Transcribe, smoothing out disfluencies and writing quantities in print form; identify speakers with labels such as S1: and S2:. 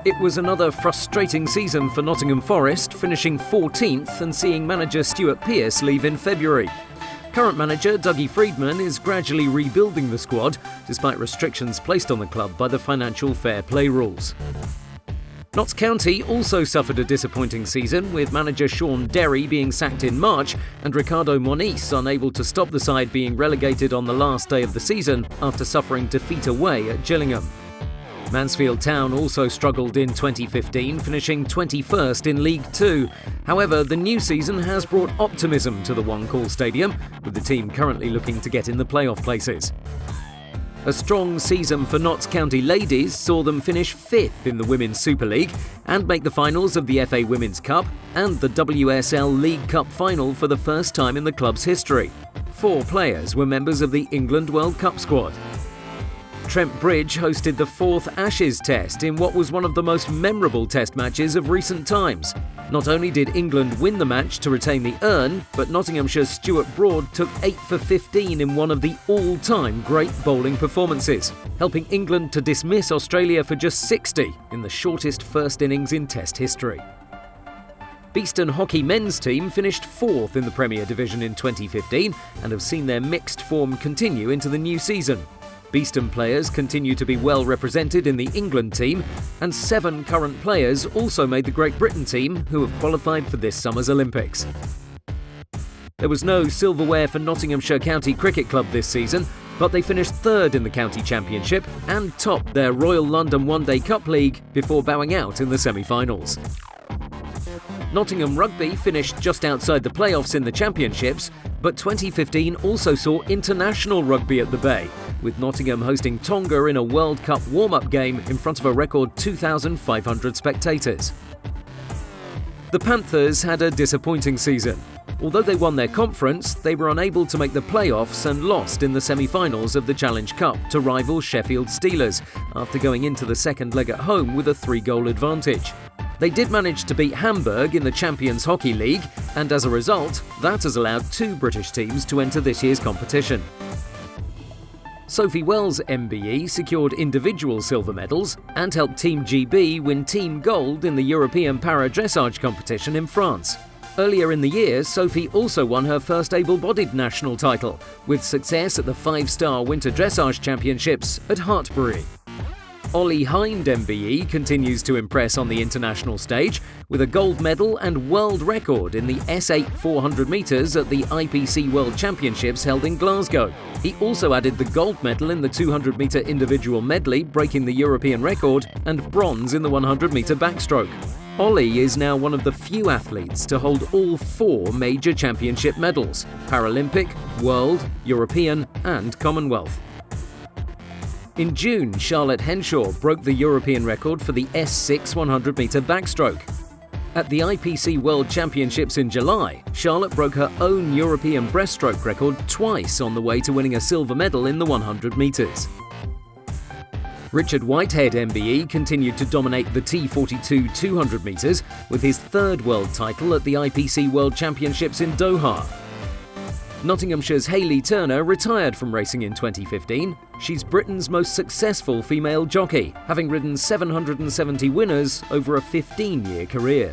S1: It was another frustrating season for Nottingham Forest, finishing 14th and seeing manager Stuart Pearce leave in February. Current manager Dougie Freedman is gradually rebuilding the squad, despite restrictions placed on the club by the financial fair play rules. Notts County also suffered a disappointing season, with manager Sean Derry being sacked in March and Ricardo Moniz unable to stop the side being relegated on the last day of the season after suffering defeat away at Gillingham. Mansfield Town also struggled in 2015, finishing 21st in League Two. However, the new season has brought optimism to the One Call Stadium, with the team currently looking to get in the playoff places. A strong season for Notts County ladies saw them finish 5th in the Women's Super League and make the finals of the FA Women's Cup and the WSL League Cup final for the first time in the club's history. 4 players were members of the England World Cup squad. Trent Bridge hosted the 4th Ashes Test in what was one of the most memorable Test matches of recent times. Not only did England win the match to retain the urn, but Nottinghamshire's Stuart Broad took 8 for 15 in one of the all-time great bowling performances, helping England to dismiss Australia for just 60 in the shortest first innings in Test history. Beeston Hockey men's team finished 4th in the Premier Division in 2015 and have seen their mixed form continue into the new season. Beeston players continue to be well represented in the England team, and 7 current players also made the Great Britain team who have qualified for this summer's Olympics. There was no silverware for Nottinghamshire County Cricket Club this season, but they finished 3rd in the County Championship and topped their Royal London One Day Cup League before bowing out in the semi-finals. Nottingham Rugby finished just outside the playoffs in the Championships, but 2015 also saw international rugby at the Bay, with Nottingham hosting Tonga in a World Cup warm-up game in front of a record 2,500 spectators. The Panthers had a disappointing season. Although they won their conference, they were unable to make the playoffs and lost in the semi-finals of the Challenge Cup to rival Sheffield Steelers after going into the second leg at home with a 3-goal advantage. They did manage to beat Hamburg in the Champions Hockey League, and as a result, that has allowed 2 British teams to enter this year's competition. Sophie Wells MBE secured individual silver medals and helped Team GB win team gold in the European Para-Dressage competition in France. Earlier in the year, Sophie also won her first able-bodied national title, with success at the 5-star Winter Dressage Championships at Hartpury. Ollie Hind MBE continues to impress on the international stage with a gold medal and world record in the S8 400 metres at the IPC World Championships held in Glasgow. He also added the gold medal in the 200-metre individual medley, breaking the European record, and bronze in the 100-metre backstroke. Ollie is now one of the few athletes to hold all 4 major championship medals: Paralympic, World, European and Commonwealth. In June, Charlotte Henshaw broke the European record for the S6 100-metre backstroke. At the IPC World Championships in July, Charlotte broke her own European breaststroke record twice on the way to winning a silver medal in the 100 metres. Richard Whitehead MBE continued to dominate the T42 200 metres with his 3rd world title at the IPC World Championships in Doha. Nottinghamshire's Hayley Turner retired from racing in 2015. She's Britain's most successful female jockey, having ridden 770 winners over a 15-year career.